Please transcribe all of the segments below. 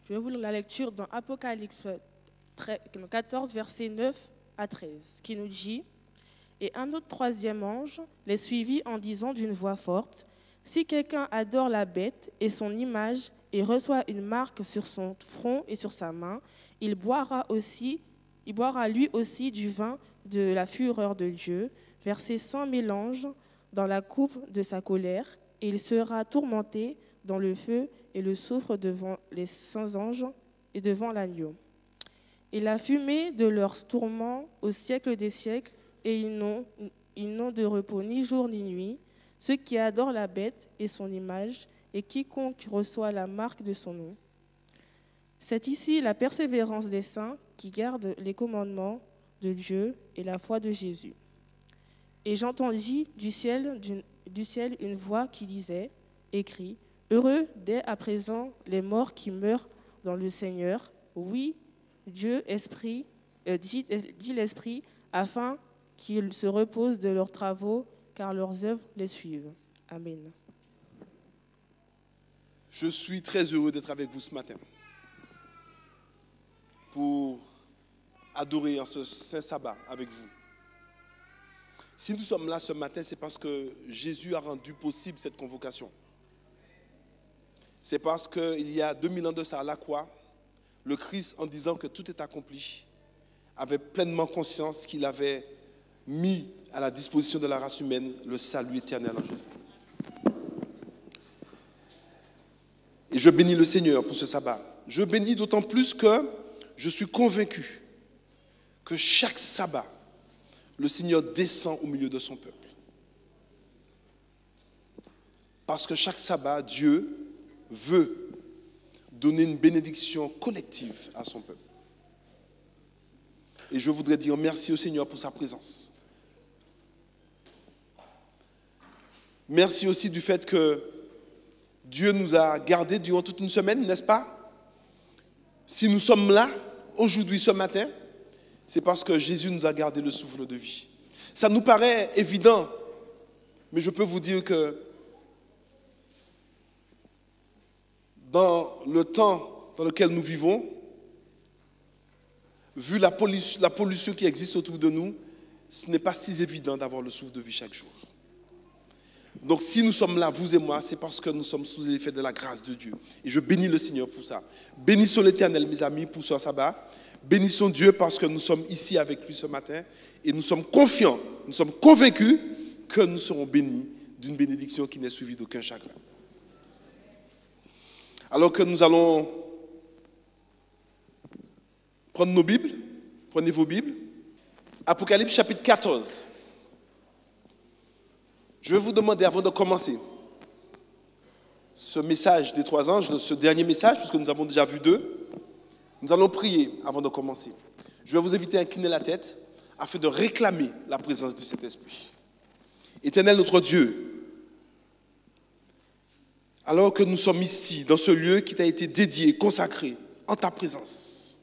Je vais vous lire la lecture dans Apocalypse 14, versets 9 à 13, qui nous dit « Et un autre troisième ange les suivit en disant d'une voix forte, « Si quelqu'un adore la bête et son image et reçoit une marque sur son front et sur sa main, il boira lui aussi du vin de la fureur de Dieu, versé sans mélange dans la coupe de sa colère, et il sera tourmenté dans le feu et le soufre devant les saints anges et devant l'agneau. Et la fumée de leur tourment au siècle des siècles, et ils n'ont de repos ni jour ni nuit, ceux qui adorent la bête et son image, et quiconque reçoit la marque de son nom. C'est ici la persévérance des saints qui gardent les commandements de Dieu et la foi de Jésus. Et j'entendis du ciel une voix qui disait, écrit, « Heureux dès à présent les morts qui meurent dans le Seigneur. Oui, Dieu dit l'Esprit, afin qu'ils se reposent de leurs travaux, car leurs œuvres les suivent. » Amen. Je suis très heureux d'être avec vous ce matin pour adorer en ce saint sabbat avec vous. Si nous sommes là ce matin, c'est parce que Jésus a rendu possible cette convocation. C'est parce qu'il y a 2000 ans de ça à la croix, le Christ, en disant que tout est accompli, avait pleinement conscience qu'il avait mis à la disposition de la race humaine le salut éternel en Jésus. Et je bénis le Seigneur pour ce sabbat. Je bénis d'autant plus que je suis convaincu que chaque sabbat, le Seigneur descend au milieu de son peuple. Parce que chaque sabbat, Dieu veut donner une bénédiction collective à son peuple. Et je voudrais dire merci au Seigneur pour sa présence. Merci aussi du fait que Dieu nous a gardés durant toute une semaine, n'est-ce pas? Si nous sommes là, aujourd'hui, ce matin, c'est parce que Jésus nous a gardé le souffle de vie. Ça nous paraît évident, mais je peux vous dire que dans le temps dans lequel nous vivons, vu la pollution qui existe autour de nous, ce n'est pas si évident d'avoir le souffle de vie chaque jour. Donc si nous sommes là, vous et moi, c'est parce que nous sommes sous l'effet de la grâce de Dieu. Et je bénis le Seigneur pour ça. Bénissons l'Éternel, mes amis, pour ce sabbat. Bénissons Dieu parce que nous sommes ici avec lui ce matin. Et nous sommes confiants, nous sommes convaincus que nous serons bénis d'une bénédiction qui n'est suivie d'aucun chagrin. Alors que nous allons prendre nos Bibles, prenez vos Bibles. Apocalypse chapitre 14. Je vais vous demander, avant de commencer, ce message des trois anges, ce dernier message, puisque nous avons déjà vu deux, nous allons prier avant de commencer. Je vais vous inviter à incliner la tête afin de réclamer la présence de cet esprit. Éternel notre Dieu, alors que nous sommes ici, dans ce lieu qui t'a été dédié, consacré, en ta présence,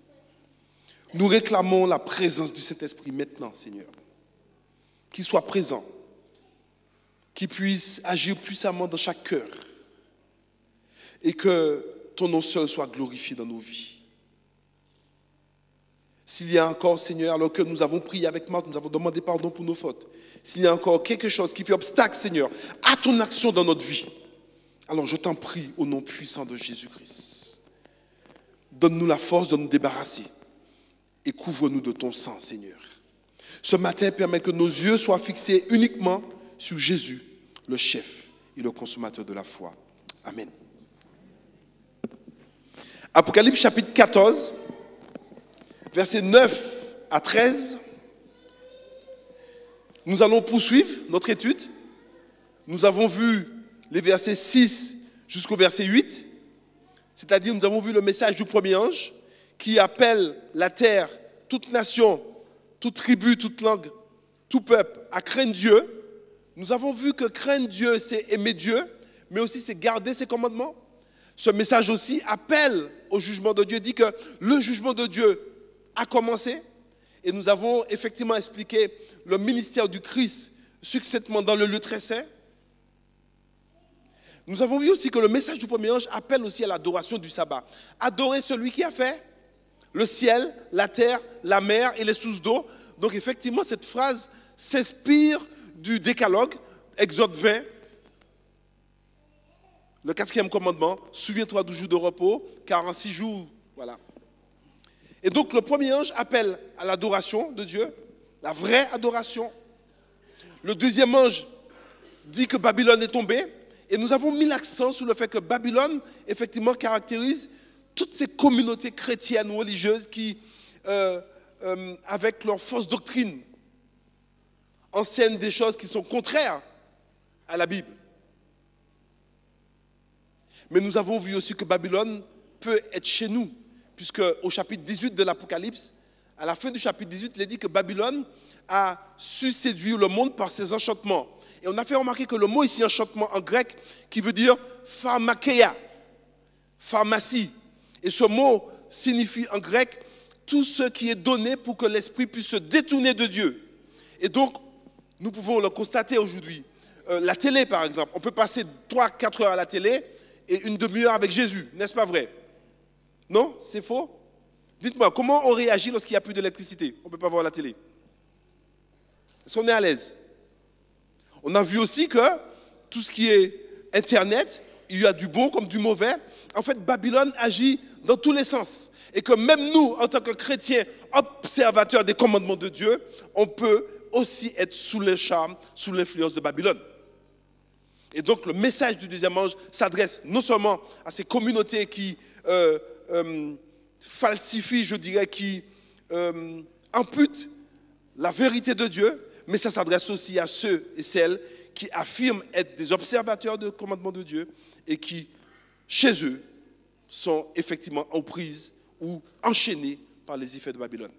nous réclamons la présence de cet esprit maintenant, Seigneur. Qu'il soit présent, qu'il puisse agir puissamment dans chaque cœur et que ton nom seul soit glorifié dans nos vies. S'il y a encore, Seigneur, alors que nous avons prié avec Marthe, nous avons demandé pardon pour nos fautes, s'il y a encore quelque chose qui fait obstacle, Seigneur, à ton action dans notre vie, alors je t'en prie au nom puissant de Jésus-Christ. Donne-nous la force de nous débarrasser et couvre-nous de ton sang, Seigneur. Ce matin, permets que nos yeux soient fixés uniquement sur Jésus, le chef et le consommateur de la foi. Amen. Apocalypse chapitre 14, versets 9 à 13. Nous allons poursuivre notre étude. Nous avons vu les versets 6 jusqu'au verset 8. C'est-à-dire, nous avons vu le message du premier ange qui appelle la terre, toute nation, toute tribu, toute langue, tout peuple à craindre Dieu. Nous avons vu que craindre Dieu, c'est aimer Dieu, mais aussi c'est garder ses commandements. Ce message aussi appelle au jugement de Dieu, dit que le jugement de Dieu a commencé. Et nous avons effectivement expliqué le ministère du Christ succinctement dans le lieu très saint. nous avons vu aussi que le message du premier ange appelle aussi à l'adoration du sabbat. Adorer celui qui a fait le ciel, la terre, la mer et les sources d'eau. Donc effectivement, cette phrase s'inspire du décalogue, Exode 20, le 4e commandement, souviens-toi du jour de repos, car en 6 jours, voilà. Et donc le premier ange appelle à l'adoration de Dieu, la vraie adoration. Le deuxième ange dit que Babylone est tombée, et nous avons mis l'accent sur le fait que Babylone, effectivement, caractérise toutes ces communautés chrétiennes ou religieuses qui, avec leur fausse doctrine, enseignent des choses qui sont contraires à la Bible. Mais nous avons vu aussi que Babylone peut être chez nous, puisque au chapitre 18 de l'Apocalypse, à la fin du chapitre 18, il est dit que Babylone a su séduire le monde par ses enchantements. Et on a fait remarquer que le mot ici, enchantement en grec, qui veut dire pharmakeia, pharmacie. Et ce mot signifie en grec tout ce qui est donné pour que l'esprit puisse se détourner de Dieu. Et donc, nous pouvons le constater aujourd'hui. La télé, par exemple, on peut passer 3-4 heures à la télé et une demi-heure avec Jésus, n'est-ce pas vrai? Non, c'est faux? Dites-moi, comment on réagit lorsqu'il n'y a plus d'électricité? On ne peut pas voir la télé. Est-ce qu'on est à l'aise? On a vu aussi que tout ce qui est Internet, il y a du bon comme du mauvais. En fait, Babylone agit dans tous les sens. Et que même nous, en tant que chrétiens, observateurs des commandements de Dieu, on peut aussi être sous le charme, sous l'influence de Babylone. Et donc, le message du deuxième ange s'adresse non seulement à ces communautés qui falsifient, je dirais, qui amputent la vérité de Dieu, mais ça s'adresse aussi à ceux et celles qui affirment être des observateurs des commandements de Dieu et qui, chez eux, sont effectivement en prise ou enchaînés par les effets de Babylone.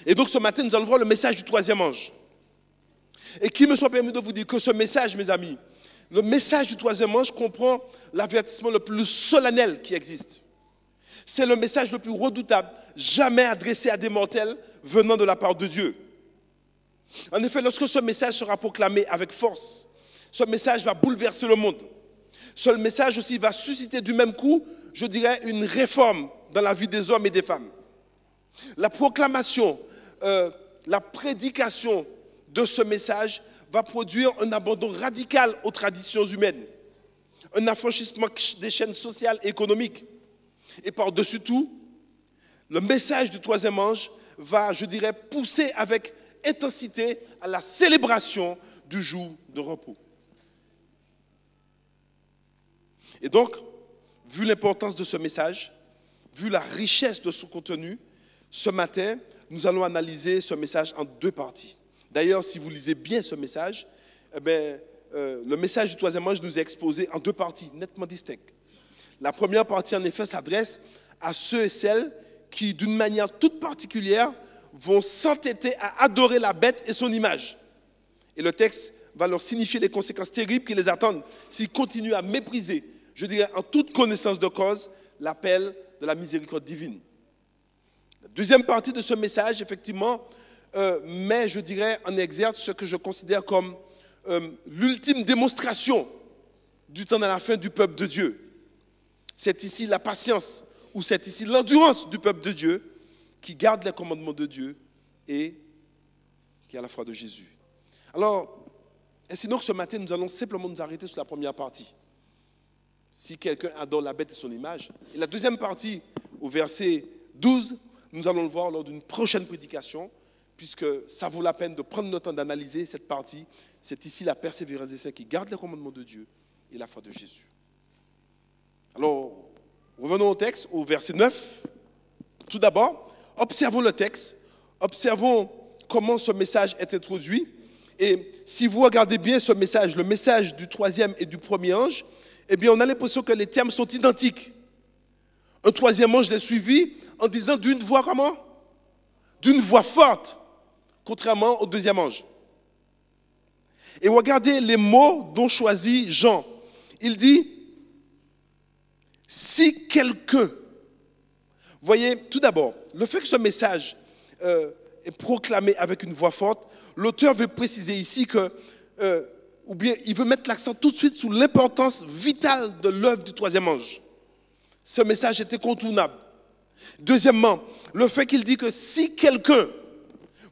Et donc ce matin, nous allons voir le message du troisième ange. Et qu'il me soit permis de vous dire que ce message, mes amis, le message du troisième ange comprend l'avertissement le plus solennel qui existe. C'est le message le plus redoutable jamais adressé à des mortels venant de la part de Dieu. En effet, lorsque ce message sera proclamé avec force, ce message va bouleverser le monde. Ce message aussi va susciter du même coup, je dirais, une réforme dans la vie des hommes et des femmes. La proclamation, la prédication de ce message va produire un abandon radical aux traditions humaines, un affranchissement des chaînes sociales et économiques. Et par-dessus tout, le message du troisième ange va, je dirais, pousser avec intensité à la célébration du jour de repos. Et donc, vu l'importance de ce message, vu la richesse de son contenu, ce matin, nous allons analyser ce message en deux parties. D'ailleurs, si vous lisez bien ce message, le message du troisième ange nous est exposé en deux parties, nettement distinctes. La première partie, en effet, s'adresse à ceux et celles qui, d'une manière toute particulière, vont s'entêter à adorer la bête et son image. Et le texte va leur signifier les conséquences terribles qui les attendent s'ils continuent à mépriser, je dirais en toute connaissance de cause, l'appel de la miséricorde divine. La deuxième partie de ce message, effectivement, met, je dirais, en exergue ce que je considère comme l'ultime démonstration du temps à la fin du peuple de Dieu. C'est ici la patience, ou c'est ici l'endurance du peuple de Dieu qui garde les commandements de Dieu et qui a la foi de Jésus. Alors, ainsi donc ce matin, nous allons simplement nous arrêter sur la première partie. Si quelqu'un adore la bête et son image. Et la deuxième partie, au verset 12, nous allons le voir lors d'une prochaine prédication, puisque ça vaut la peine de prendre le temps d'analyser cette partie. C'est ici la persévérance des saints qui gardent les commandements de Dieu et la foi de Jésus. Alors, revenons au texte, au verset 9. Tout d'abord, observons le texte, observons comment ce message est introduit. Et si vous regardez bien ce message, le message du troisième et du premier ange, eh bien, on a l'impression que les termes sont identiques. Un troisième ange les suivi en disant d'une voix comment? D'une voix forte, contrairement au deuxième ange. Et regardez les mots dont choisit Jean. Il dit, si quelqu'un, voyez, tout d'abord, le fait que ce message est proclamé avec une voix forte, l'auteur veut préciser ici que ou bien il veut mettre l'accent tout de suite sur l'importance vitale de l'œuvre du troisième ange. Ce message est incontournable. Deuxièmement, le fait qu'il dit que si quelqu'un,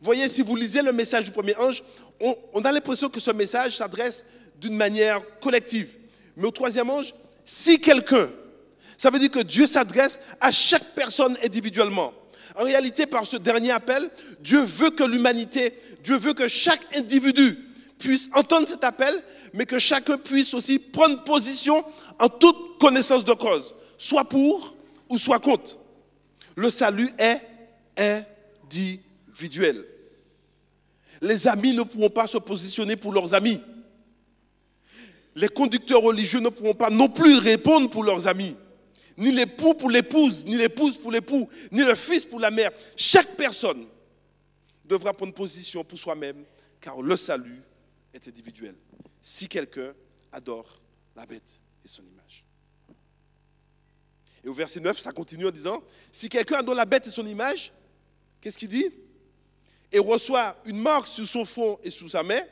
voyez, si vous lisez le message du premier ange, on a l'impression que ce message s'adresse d'une manière collective. Mais au troisième ange, si quelqu'un, ça veut dire que Dieu s'adresse à chaque personne individuellement. En réalité, par ce dernier appel, Dieu veut que l'humanité, Dieu veut que chaque individu puisse entendre cet appel, mais que chacun puisse aussi prendre position en toute connaissance de cause, soit pour ou soit contre. Le salut est individuel. Les amis ne pourront pas se positionner pour leurs amis. Les conducteurs religieux ne pourront pas non plus répondre pour leurs amis. Ni l'époux pour l'épouse, ni l'épouse pour l'époux, ni le fils pour la mère. Chaque personne devra prendre position pour soi-même, car le salut est individuel. Si quelqu'un adore la bête et son image. Et au verset 9, ça continue en disant, si quelqu'un adore la bête et son image, qu'est-ce qu'il dit? Et reçoit une marque sur son front et sous sa main,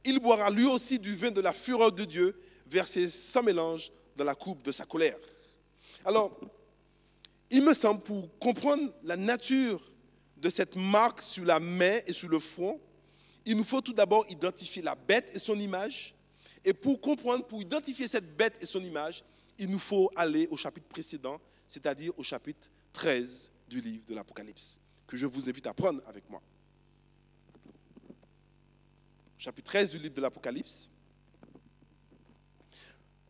il boira lui aussi du vin de la fureur de Dieu, versé sans mélange dans la coupe de sa colère. Alors, il me semble, pour comprendre la nature de cette marque sur la main et sur le front, il nous faut tout d'abord identifier la bête et son image. Et pour comprendre, pour identifier cette bête et son image, il nous faut aller au chapitre précédent, c'est-à-dire au chapitre 13 du livre de l'Apocalypse, que je vous invite à prendre avec moi. Chapitre 13 du livre de l'Apocalypse.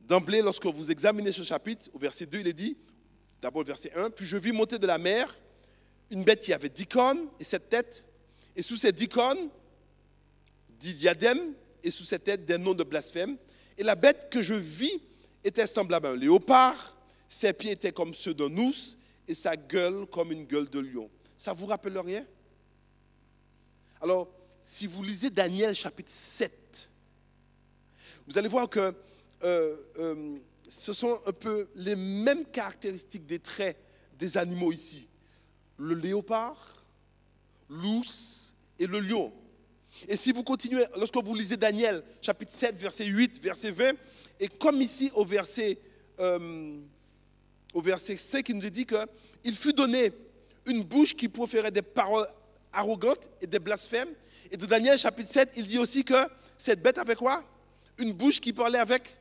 D'emblée, lorsque vous examinez ce chapitre, au verset 2, il est dit, d'abord le verset 1, « Puis je vis monter de la mer une bête qui avait 10 cornes et 7 têtes, et sous ces 10 cornes, 10 diadèmes, et sous ces têtes des noms de blasphème. Et la bête que je vis était semblable à un léopard, ses pieds étaient comme ceux d'un ours, et sa gueule comme une gueule de lion. » Ça vous rappelle rien? Alors, si vous lisez Daniel chapitre 7, vous allez voir que ce sont un peu les mêmes caractéristiques des traits des animaux ici. Le léopard, l'ours et le lion. Et si vous continuez, lorsque vous lisez Daniel chapitre 7, verset 8, verset 20, et comme ici au verset 5, il nous est dit qu'il fut donné une bouche qui proférait des paroles arrogantes et des blasphèmes. Et de Daniel chapitre 7, il dit aussi que cette bête avait quoi? Une bouche qui parlait avec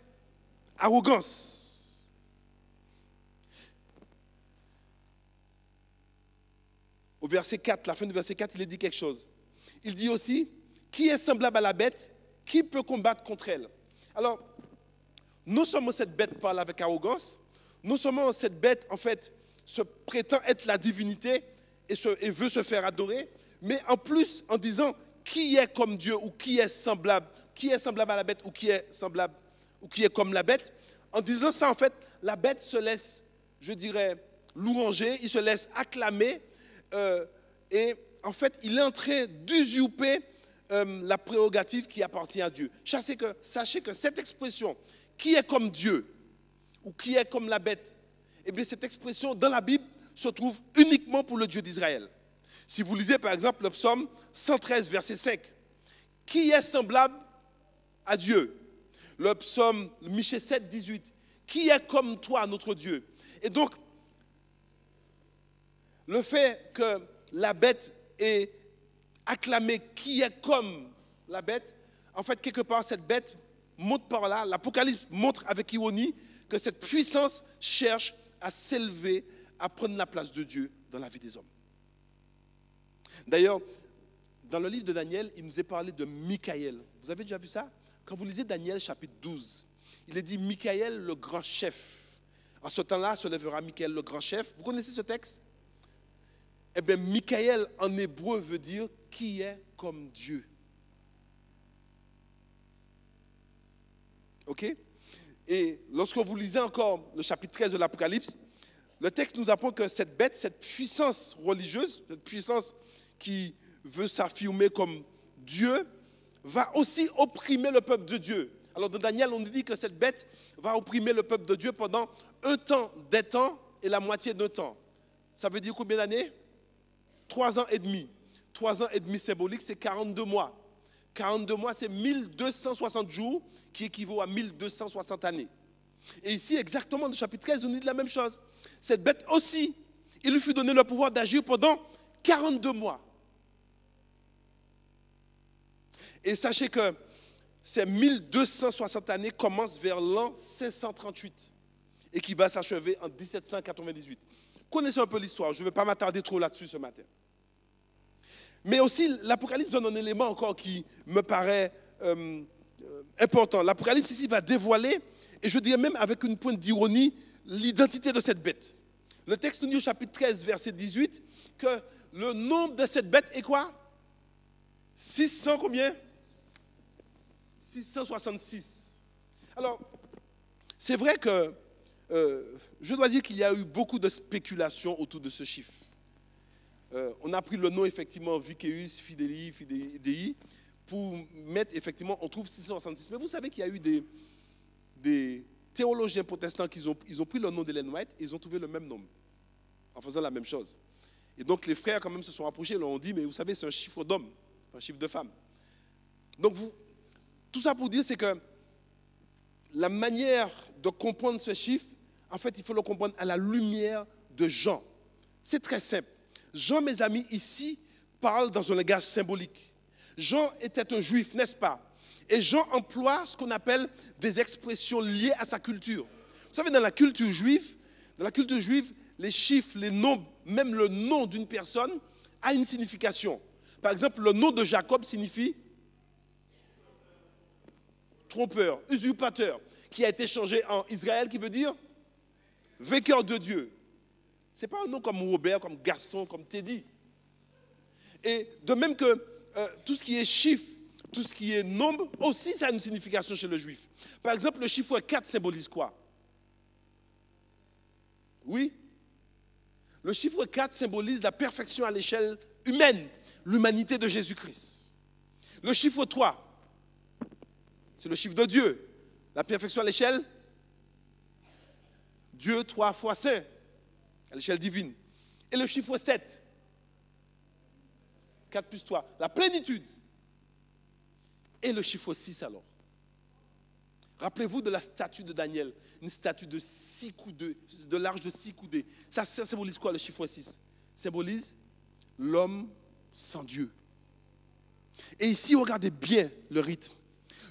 arrogance. Au verset 4, la fin du verset 4, il est dit quelque chose. Il dit aussi, qui est semblable à la bête, qui peut combattre contre elle? Alors, non seulement cette bête parle avec arrogance, non seulement cette bête, en fait, se prétend être la divinité et veut se faire adorer, mais en plus, en disant qui est comme Dieu ou qui est semblable à la bête ou qui est semblable ou qui est comme la bête, en disant ça, en fait, la bête se laisse, je dirais, louanger, il se laisse acclamer, et en fait, il est en train d'usurper la prérogative qui appartient à Dieu. Sachez que cette expression, qui est comme Dieu ou qui est comme la bête, eh bien, cette expression dans la Bible se trouve uniquement pour le Dieu d'Israël. Si vous lisez par exemple le psaume 113, verset 5, qui est semblable à Dieu? Le psaume Michée 7, 18, qui est comme toi, notre Dieu? Et donc, le fait que la bête ait acclamé qui est comme la bête, en fait, quelque part, cette bête montre par là, l'Apocalypse montre avec ironie que cette puissance cherche à s'élever, à prendre la place de Dieu dans la vie des hommes. D'ailleurs, dans le livre de Daniel, il nous est parlé de Michaël. Vous avez déjà vu ça? Quand vous lisez Daniel chapitre 12, il est dit Michaël le grand chef. En ce temps-là se lèvera Michaël le grand chef. Vous connaissez ce texte? Eh bien, Michaël en hébreu veut dire qui est comme Dieu. Ok? Et lorsque vous lisez encore le chapitre 13 de l'Apocalypse, le texte nous apprend que cette bête, cette puissance religieuse, cette puissance qui veut s'affirmer comme Dieu, va aussi opprimer le peuple de Dieu. Alors dans Daniel, on nous dit que cette bête va opprimer le peuple de Dieu pendant un temps, des temps et la moitié d'un temps. Ça veut dire combien d'années? 3 ans et demi. 3 ans et demi symbolique, c'est 42 mois. 42 mois, c'est 1260 jours, qui équivaut à 1260 années. Et ici, exactement, dans le chapitre 13, on dit la même chose. Cette bête aussi, il lui fut donné le pouvoir d'agir pendant 42 mois. Et sachez que ces 1260 années commencent vers l'an 538 et qui va s'achever en 1798. Connaissez un peu l'histoire, je ne vais pas m'attarder trop là-dessus ce matin. Mais aussi, l'Apocalypse donne un élément encore qui me paraît important. L'Apocalypse ici va dévoiler, et je dirais même avec une pointe d'ironie, l'identité de cette bête. Le texte nous dit au chapitre 13, verset 18, que le nombre de cette bête est quoi? 600 combien? 666. Alors, c'est vrai que je dois dire qu'il y a eu beaucoup de spéculations autour de ce chiffre. On a pris le nom effectivement Viceus Fidei pour mettre effectivement, on trouve 666. Mais vous savez qu'il y a eu des théologiens protestants qui ont pris le nom d'Ellen White et ils ont trouvé le même nombre en faisant la même chose. Et donc les frères quand même se sont approchés et leur ont dit, mais vous savez, c'est un chiffre d'homme, un chiffre de femme. Donc tout ça pour dire, c'est que la manière de comprendre ce chiffre, en fait, il faut le comprendre à la lumière de Jean. C'est très simple. Jean, mes amis, ici, parle dans un langage symbolique. Jean était un juif, n'est-ce pas? Et Jean emploie ce qu'on appelle des expressions liées à sa culture. Vous savez, dans la culture juive, les chiffres, les nombres, même le nom d'une personne a une signification. Par exemple, le nom de Jacob signifie trompeur, usurpateur, qui a été changé en Israël, qui veut dire vainqueur de Dieu. Ce n'est pas un nom comme Robert, comme Gaston, comme Teddy. Et de même que tout ce qui est chiffre, tout ce qui est nombre, aussi ça a une signification chez le juif. Par exemple, le chiffre 4 symbolise quoi? Oui. Le chiffre 4 symbolise la perfection à l'échelle humaine, l'humanité de Jésus-Christ. Le chiffre 3, c'est le chiffre de Dieu. La perfection à l'échelle Dieu 3 fois saint, à l'échelle divine. Et le chiffre 7, 4 plus 3, la plénitude. Et le chiffre 6 alors. Rappelez-vous de la statue de Daniel, une statue de 6 coudées, de large de 6 coudées. Ça symbolise quoi le chiffre 6? Symbolise l'homme sans Dieu. Et ici, regardez bien le rythme.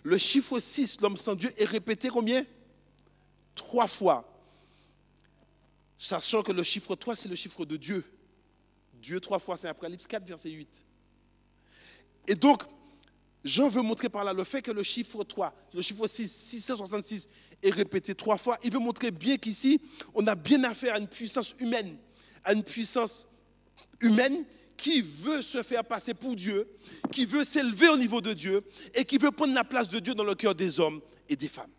Le chiffre 6, l'homme sans Dieu, est répété combien? 3 fois. Sachant que le chiffre 3, c'est le chiffre de Dieu. Dieu 3 fois, c'est Apocalypse 4, verset 8. Et donc, Jean veut montrer par là le fait que le chiffre 3, le chiffre 6, 666, est répété 3 fois. Il veut montrer bien qu'ici, on a bien affaire à une puissance humaine, qui veut se faire passer pour Dieu, qui veut s'élever au niveau de Dieu et qui veut prendre la place de Dieu dans le cœur des hommes et des femmes.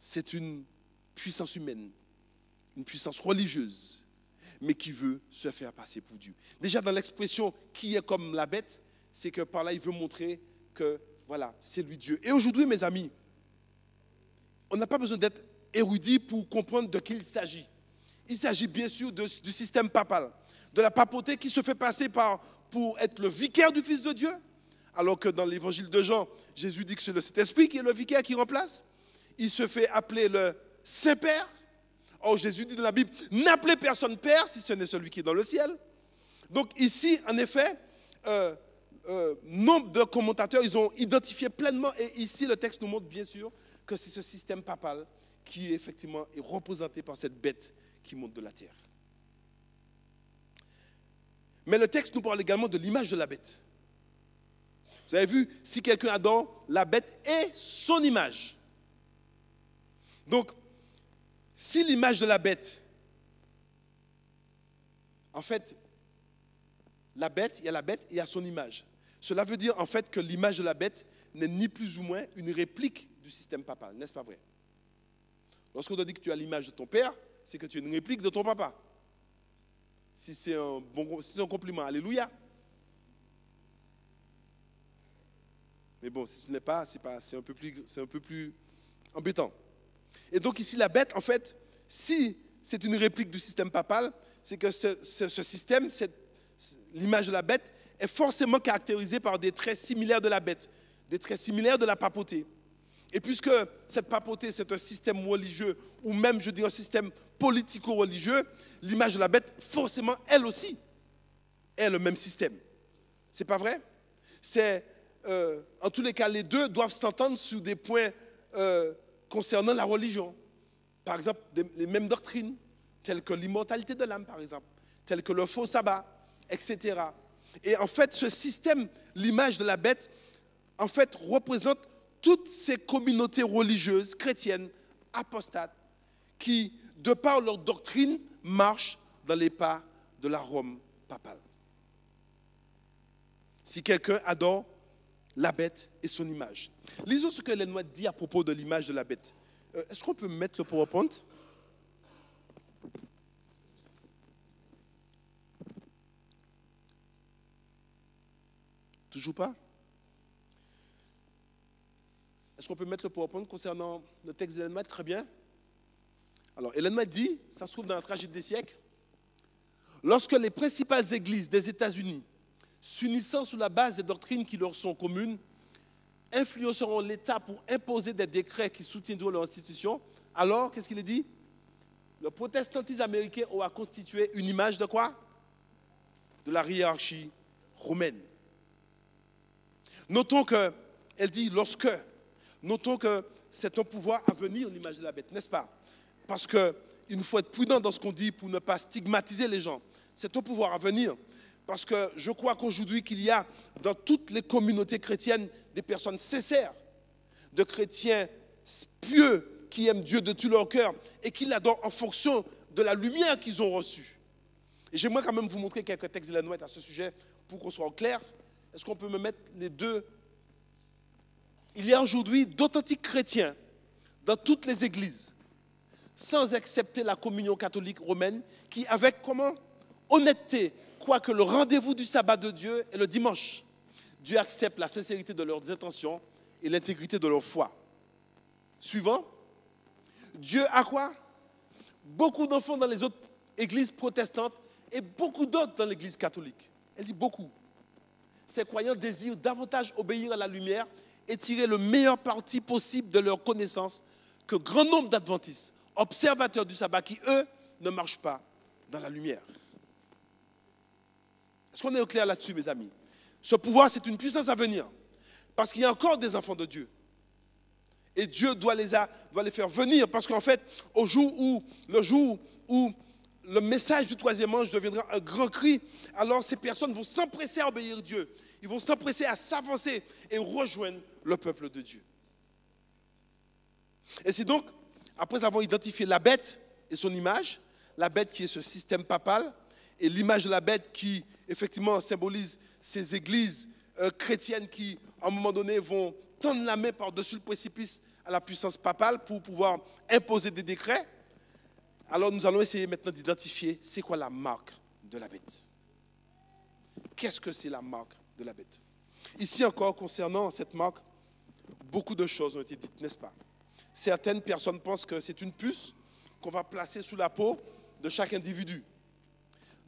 C'est une puissance humaine, une puissance religieuse, mais qui veut se faire passer pour Dieu. Déjà dans l'expression qui est comme la bête, c'est que par là il veut montrer que voilà, c'est lui Dieu. Et aujourd'hui, mes amis, on n'a pas besoin d'être érudit pour comprendre de qui il s'agit. Il s'agit bien sûr du système papal, de la papauté qui se fait passer pour être le vicaire du Fils de Dieu, alors que dans l'évangile de Jean, Jésus dit que c'est le Saint-Esprit qui est le vicaire qui remplace. Il se fait appeler le Saint-Père. Or, Jésus dit dans la Bible, n'appelez personne Père si ce n'est celui qui est dans le ciel. Donc ici, en effet, nombre de commentateurs, ils ont identifié pleinement, et ici le texte nous montre bien sûr que c'est ce système papal qui effectivement est représenté par cette bête qui monte de la terre. Mais le texte nous parle également de l'image de la bête. Vous avez vu, si quelqu'un adore la bête et son image. Donc, si l'image de la bête, en fait, la bête, il y a la bête et il y a son image. Cela veut dire en fait que l'image de la bête n'est ni plus ou moins une réplique du système papal, n'est-ce pas vrai? Lorsqu'on te dit que tu as l'image de ton père, c'est que tu es une réplique de ton papa. Si c'est un compliment, alléluia. Mais bon, si ce n'est pas, c'est un peu plus embêtant. Et donc ici, la bête, en fait, si c'est une réplique du système papal, c'est que ce système, l'image de la bête, est forcément caractérisée par des traits similaires de la bête, des traits similaires de la papauté. Et puisque cette papauté, c'est un système religieux, ou même, je dirais, un système politico-religieux, l'image de la bête, forcément, elle aussi, est le même système. C'est pas vrai? En tous les cas, les deux doivent s'entendre sur des points concernant la religion. Par exemple, les mêmes doctrines, telles que l'immortalité de l'âme, par exemple, telles que le faux sabbat, etc. Et en fait, ce système, l'image de la bête, en fait, représente toutes ces communautés religieuses, chrétiennes, apostates, qui, de par leur doctrine, marchent dans les pas de la Rome papale. Si quelqu'un adore la bête et son image. Lisons ce que Ellen White dit à propos de l'image de la bête. Est-ce qu'on peut mettre le PowerPoint? Toujours pas? Est-ce qu'on peut mettre le PowerPoint concernant le texte d'Ellen White? Très bien. Alors, Ellen White dit, ça se trouve dans la tragédie des siècles, lorsque les principales églises des États-Unis, s'unissant sous la base des doctrines qui leur sont communes, influenceront l'État pour imposer des décrets qui soutiendront leur institution, alors, qu'est-ce qu'il est dit? Le protestantisme américain aura constitué une image de quoi? De la hiérarchie romaine. Notons que, elle dit, notons que c'est un pouvoir à venir, l'image de la bête, n'est-ce pas? Parce qu'il nous faut être prudent dans ce qu'on dit pour ne pas stigmatiser les gens. C'est un pouvoir à venir. Parce que je crois qu'aujourd'hui, qu'il y a dans toutes les communautés chrétiennes des personnes sincères, de chrétiens pieux qui aiment Dieu de tout leur cœur et qui l'adorent en fonction de la lumière qu'ils ont reçue. Et j'aimerais quand même vous montrer quelques textes d'Ellen White à ce sujet pour qu'on soit au clair. Est-ce qu'on peut me mettre les deux? Il y a aujourd'hui d'authentiques chrétiens dans toutes les églises, sans accepter la communion catholique romaine, qui, avec comment? Honnêteté, croient que le rendez-vous du sabbat de Dieu est le dimanche. Dieu accepte la sincérité de leurs intentions et l'intégrité de leur foi. Suivant, Dieu a quoi? Beaucoup d'enfants dans les autres églises protestantes et beaucoup d'autres dans l'église catholique. Elle dit beaucoup. Ces croyants désirent davantage obéir à la lumière et tirer le meilleur parti possible de leur connaissance que grand nombre d'adventistes, observateurs du sabbat qui, eux, ne marchent pas dans la lumière. Est-ce qu'on est au clair là-dessus, mes amis? Ce pouvoir, c'est une puissance à venir. Parce qu'il y a encore des enfants de Dieu. Et Dieu doit les faire venir. Parce qu'en fait, le jour où le message du troisième ange deviendra un grand cri, alors ces personnes vont s'empresser à obéir à Dieu. Ils vont s'empresser à s'avancer et rejoindre le peuple de Dieu. Et c'est donc, après avoir identifié la bête et son image, la bête qui est ce système papal, et l'image de la bête qui, effectivement, symbolise ces églises chrétiennes qui, à un moment donné, vont tendre la main par-dessus le précipice à la puissance papale pour pouvoir imposer des décrets. Alors, nous allons essayer maintenant d'identifier c'est quoi la marque de la bête. Qu'est-ce que c'est la marque de la bête? Ici encore, concernant cette marque, beaucoup de choses ont été dites, n'est-ce pas? Certaines personnes pensent que c'est une puce qu'on va placer sous la peau de chaque individu.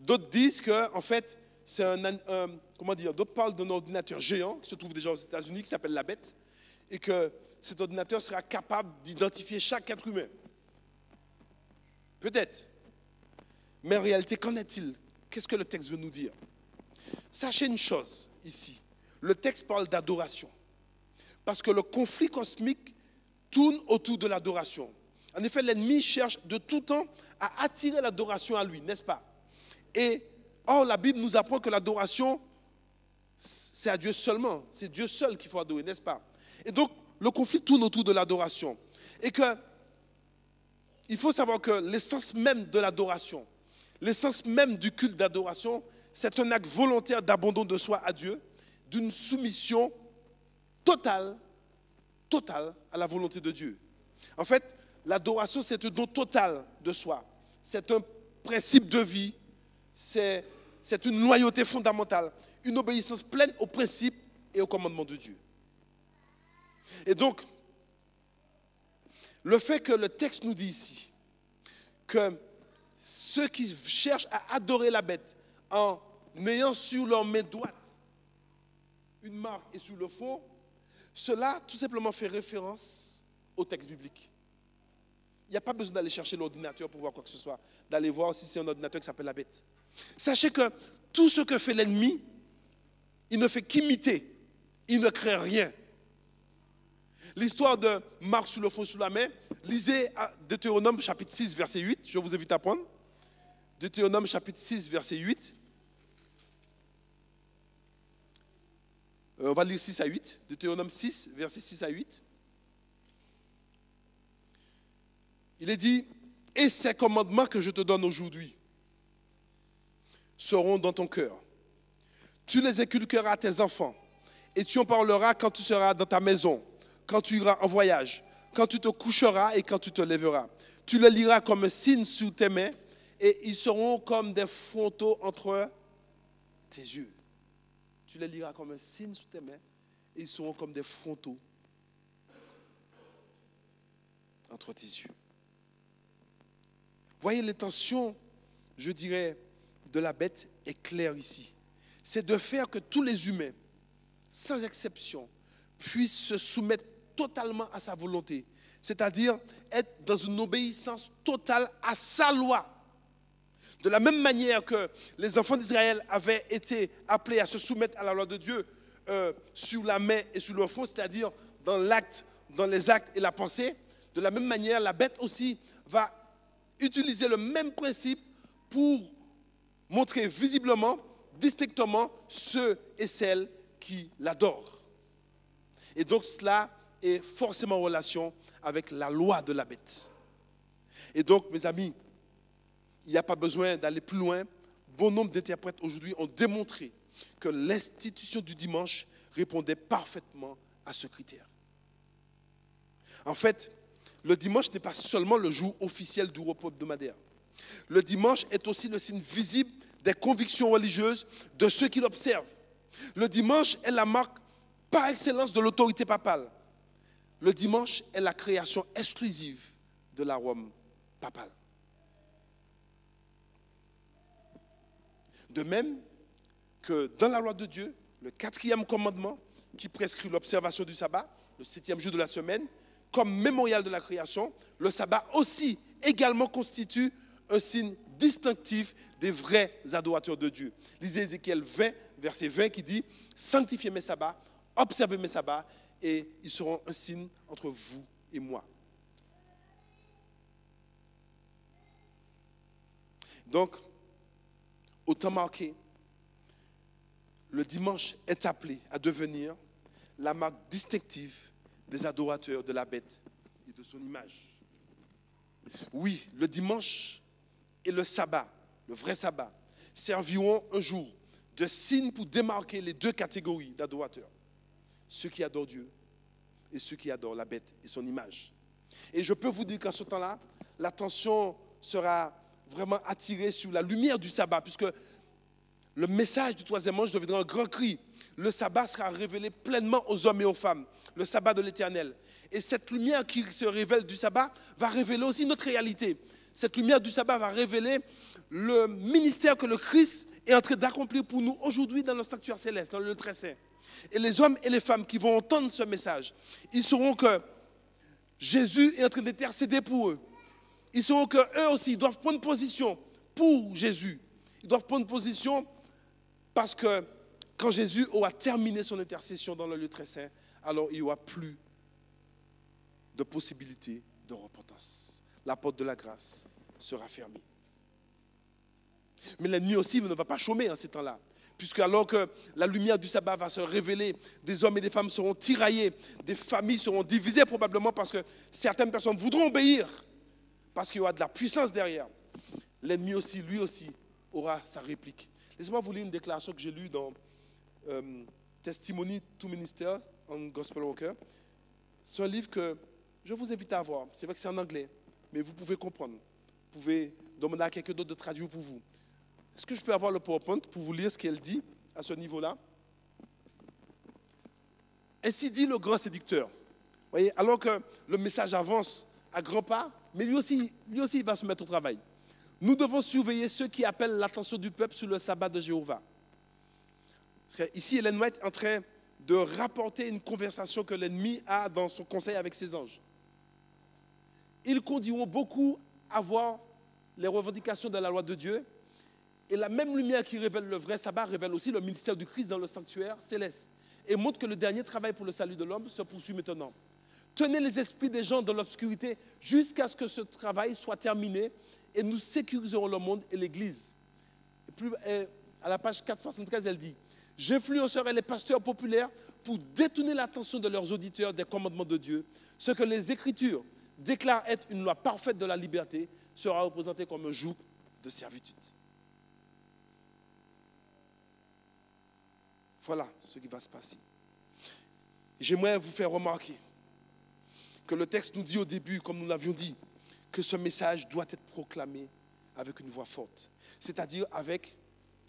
D'autres disent que, en fait, c'est d'autres parlent d'un ordinateur géant qui se trouve déjà aux États-Unis, qui s'appelle la bête, et que cet ordinateur sera capable d'identifier chaque être humain. Peut-être. Mais en réalité, qu'en est-il? Qu'est-ce que le texte veut nous dire? Sachez une chose ici. Le texte parle d'adoration. Parce que le conflit cosmique tourne autour de l'adoration. En effet, l'ennemi cherche de tout temps à attirer l'adoration à lui, n'est-ce pas? Et or, la Bible nous apprend que l'adoration, c'est à Dieu seulement. C'est Dieu seul qu'il faut adorer, n'est-ce pas? Et donc, le conflit tourne autour de l'adoration. Et que, il faut savoir que l'essence même de l'adoration, l'essence même du culte d'adoration, c'est un acte volontaire d'abandon de soi à Dieu, d'une soumission totale à la volonté de Dieu. En fait, l'adoration, c'est un don total de soi. C'est un principe de vie. C'est une loyauté fondamentale, une obéissance pleine aux principes et aux commandements de Dieu. Et donc, le fait que le texte nous dit ici que ceux qui cherchent à adorer la bête en ayant sur leur main droite une marque et sur le fond, cela tout simplement fait référence au texte biblique. Il n'y a pas besoin d'aller chercher l'ordinateur pour voir quoi que ce soit, d'aller voir si c'est un ordinateur qui s'appelle la bête. Sachez que tout ce que fait l'ennemi, il ne fait qu'imiter, il ne crée rien. L'histoire de marque sur le fond, sur la main, lisez Deutéronome chapitre 6, verset 8, je vous invite à prendre. Deutéronome chapitre 6, verset 8. On va lire 6 à 8. Deutéronome 6, verset 6 à 8. Il est dit, « Et ces commandements que je te donne aujourd'hui seront dans ton cœur. Tu les inculqueras à tes enfants, et tu en parleras quand tu seras dans ta maison, quand tu iras en voyage, quand tu te coucheras et quand tu te lèveras. Tu les liras comme un signe sous tes mains, et ils seront comme des frontaux entre tes yeux. » Tu les liras comme un signe sous tes mains, et ils seront comme des frontaux entre tes yeux. Voyez, l'intention, je dirais, de la bête est claire ici. C'est de faire que tous les humains, sans exception, puissent se soumettre totalement à sa volonté. C'est-à-dire être dans une obéissance totale à sa loi. De la même manière que les enfants d'Israël avaient été appelés à se soumettre à la loi de Dieu sur la main et sur le front, c'est-à-dire dans l'acte, dans les actes et la pensée, de la même manière, la bête aussi va utiliser le même principe pour montrer visiblement, distinctement ceux et celles qui l'adorent. Et donc cela est forcément en relation avec la loi de la bête. Et donc, mes amis, il n'y a pas besoin d'aller plus loin. Bon nombre d'interprètes aujourd'hui ont démontré que l'institution du dimanche répondait parfaitement à ce critère. En fait, le dimanche n'est pas seulement le jour officiel du repos hebdomadaire. Le dimanche est aussi le signe visible des convictions religieuses de ceux qui l'observent. Le dimanche est la marque par excellence de l'autorité papale. Le dimanche est la création exclusive de la Rome papale. De même que dans la loi de Dieu, le 4e commandement qui prescrit l'observation du sabbat, le 7e jour de la semaine, comme mémorial de la création, le sabbat aussi également constitue un signe distinctif des vrais adorateurs de Dieu. Lisez Ézéchiel 20, verset 20 qui dit « Sanctifiez mes sabbats, observez mes sabbats, et ils seront un signe entre vous et moi. » Donc, au temps marqué, le dimanche est appelé à devenir la marque distinctive des adorateurs de la bête et de son image. Oui, le dimanche et le sabbat, le vrai sabbat, serviront un jour de signe pour démarquer les deux catégories d'adorateurs. Ceux qui adorent Dieu et ceux qui adorent la bête et son image. Et je peux vous dire qu'à ce temps-là, l'attention sera vraiment attirée sur la lumière du sabbat, puisque le message du 3e ange deviendra un grand cri. Le sabbat sera révélé pleinement aux hommes et aux femmes, le sabbat de l'Éternel. Et cette lumière qui se révèle du sabbat va révéler aussi notre réalité. Cette lumière du sabbat va révéler le ministère que le Christ est en train d'accomplir pour nous aujourd'hui dans le sanctuaire céleste, dans le lieu très saint. Et les hommes et les femmes qui vont entendre ce message, ils sauront que Jésus est en train d'intercéder pour eux. Ils sauront qu'eux aussi doivent prendre position pour Jésus. Ils doivent prendre position parce que quand Jésus aura terminé son intercession dans le lieu très saint, alors il n'y aura plus de possibilité de repentance. La porte de la grâce sera fermée. Mais l'ennemi aussi ne va pas chômer en ces temps-là. Puisque alors que la lumière du sabbat va se révéler, des hommes et des femmes seront tiraillés, des familles seront divisées probablement parce que certaines personnes voudront obéir, parce qu'il y aura de la puissance derrière. L'ennemi aussi, lui aussi, aura sa réplique. Laissez-moi vous lire une déclaration que j'ai lue dans Testimony to Minister on Gospel Worker. C'est un livre que je vous invite à voir. C'est vrai que c'est en anglais, mais vous pouvez comprendre. Vous pouvez demander à quelqu'un d'autre de traduire pour vous. Est-ce que je peux avoir le PowerPoint pour vous lire ce qu'elle dit à ce niveau-là? Ainsi dit le grand séducteur. Voyez, alors que le message avance à grands pas, mais lui aussi il va se mettre au travail. Nous devons surveiller ceux qui appellent l'attention du peuple sur le sabbat de Jéhovah. Parce qu'ici, Ellen White est en train de rapporter une conversation que l'ennemi a dans son conseil avec ses anges. Ils conduiront beaucoup à voir les revendications de la loi de Dieu. Et la même lumière qui révèle le vrai sabbat révèle aussi le ministère du Christ dans le sanctuaire céleste. Et montre que le dernier travail pour le salut de l'homme se poursuit maintenant. Tenez les esprits des gens dans l'obscurité jusqu'à ce que ce travail soit terminé et nous sécuriserons le monde et l'Église. Et plus, à la page 473, elle dit « J'influencerai les pasteurs populaires pour détourner l'attention de leurs auditeurs des commandements de Dieu. Ce que les Écritures déclarent être une loi parfaite de la liberté sera représenté comme un joug de servitude. » Voilà ce qui va se passer. J'aimerais vous faire remarquer que le texte nous dit au début, comme nous l'avions dit, que ce message doit être proclamé avec une voix forte, c'est-à-dire avec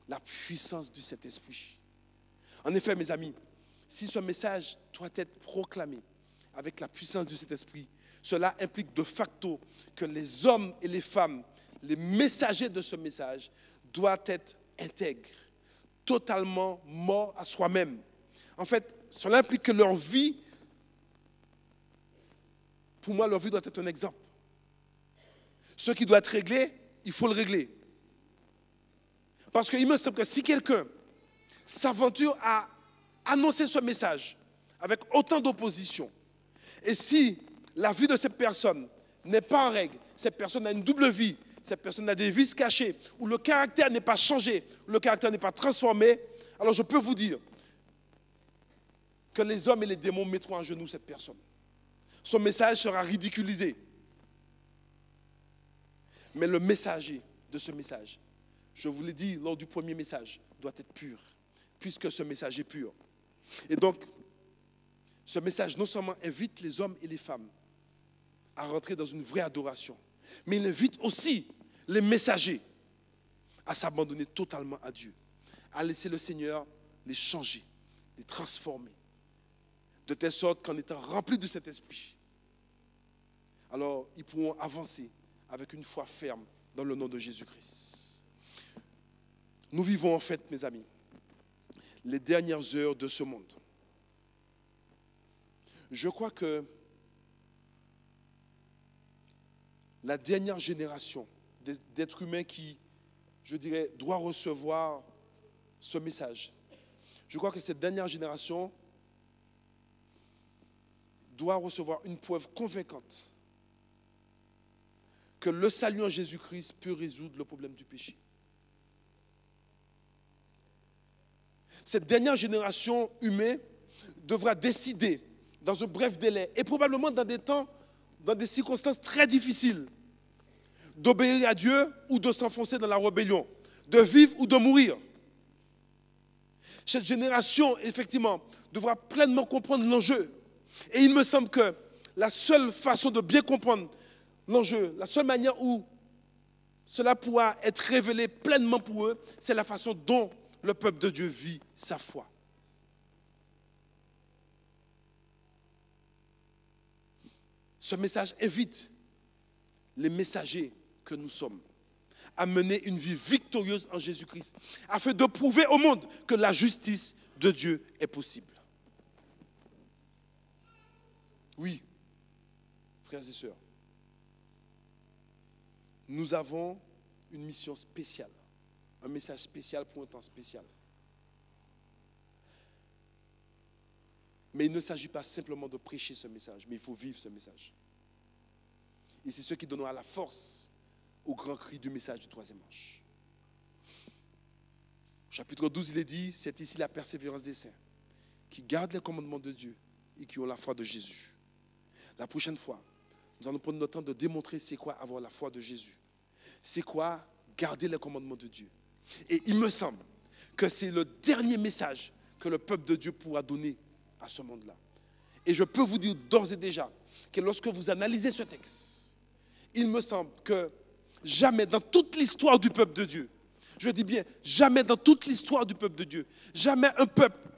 la puissance du Saint-Esprit. En effet, mes amis, si ce message doit être proclamé avec la puissance du Saint-Esprit, cela implique de facto que les hommes et les femmes, les messagers de ce message, doivent être intègres, totalement morts à soi-même. En fait, cela implique que leur vie, pour moi, leur vie doit être un exemple. Ce qui doit être réglé, il faut le régler. Parce qu'il me semble que si quelqu'un s'aventure à annoncer ce message avec autant d'opposition, et si la vie de cette personne n'est pas en règle, cette personne a une double vie, cette personne a des vices cachés, ou le caractère n'est pas changé, le caractère n'est pas transformé, alors je peux vous dire que les hommes et les démons mettront à genoux cette personne. Son message sera ridiculisé. Mais le messager de ce message, je vous l'ai dit lors du premier message, doit être pur, puisque ce message est pur. Et donc, ce message non seulement invite les hommes et les femmes à rentrer dans une vraie adoration, mais il invite aussi les messagers à s'abandonner totalement à Dieu, à laisser le Seigneur les changer, les transformer, de telle sorte qu'en étant remplis de cet esprit, alors ils pourront avancer avec une foi ferme dans le nom de Jésus-Christ. Nous vivons en fait, mes amis, les dernières heures de ce monde. Je crois que la dernière génération d'êtres humains qui, je dirais, doit recevoir ce message, je crois que cette dernière génération doit recevoir une preuve convaincante que le salut en Jésus-Christ peut résoudre le problème du péché. Cette dernière génération humaine devra décider dans un bref délai et probablement dans des temps, dans des circonstances très difficiles, d'obéir à Dieu ou de s'enfoncer dans la rébellion, de vivre ou de mourir. Cette génération, effectivement, devra pleinement comprendre l'enjeu. Et il me semble que la seule façon de bien comprendre l'enjeu, la seule manière où cela pourra être révélé pleinement pour eux, c'est la façon dont le peuple de Dieu vit sa foi. Ce message invite les messagers que nous sommes à mener une vie victorieuse en Jésus-Christ, afin de prouver au monde que la justice de Dieu est possible. Oui, frères et sœurs, nous avons une mission spéciale, un message spécial pour un temps spécial. Mais il ne s'agit pas simplement de prêcher ce message, mais il faut vivre ce message. Et c'est ce qui donnera la force au grand cri du message du troisième ange. Au chapitre 12, il est dit, c'est ici la persévérance des saints, qui gardent les commandements de Dieu et qui ont la foi de Jésus. La prochaine fois, nous allons prendre notre temps de démontrer c'est quoi avoir la foi de Jésus. C'est quoi garder les commandements de Dieu. Et il me semble que c'est le dernier message que le peuple de Dieu pourra donner à ce monde-là. Et je peux vous dire d'ores et déjà que lorsque vous analysez ce texte, il me semble que jamais dans toute l'histoire du peuple de Dieu, je dis bien jamais dans toute l'histoire du peuple de Dieu, jamais un peuple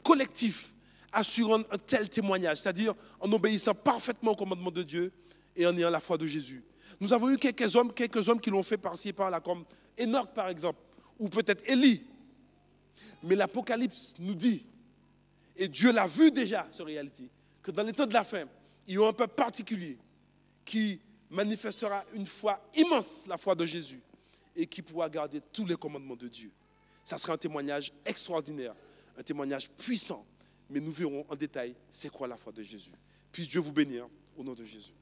collectif a su rendre un tel témoignage, c'est-à-dire en obéissant parfaitement au commandement de Dieu et en ayant la foi de Jésus. Nous avons eu quelques hommes qui l'ont fait par-ci et par-là, comme Enoch par exemple, ou peut-être Élie. Mais l'Apocalypse nous dit, Et Dieu l'a vu déjà, cette réalité, que dans les temps de la fin, il y a un peuple particulier qui manifestera une foi immense, la foi de Jésus, et qui pourra garder tous les commandements de Dieu. Ça sera un témoignage extraordinaire, un témoignage puissant, mais nous verrons en détail c'est quoi la foi de Jésus. Puisse Dieu vous bénir au nom de Jésus.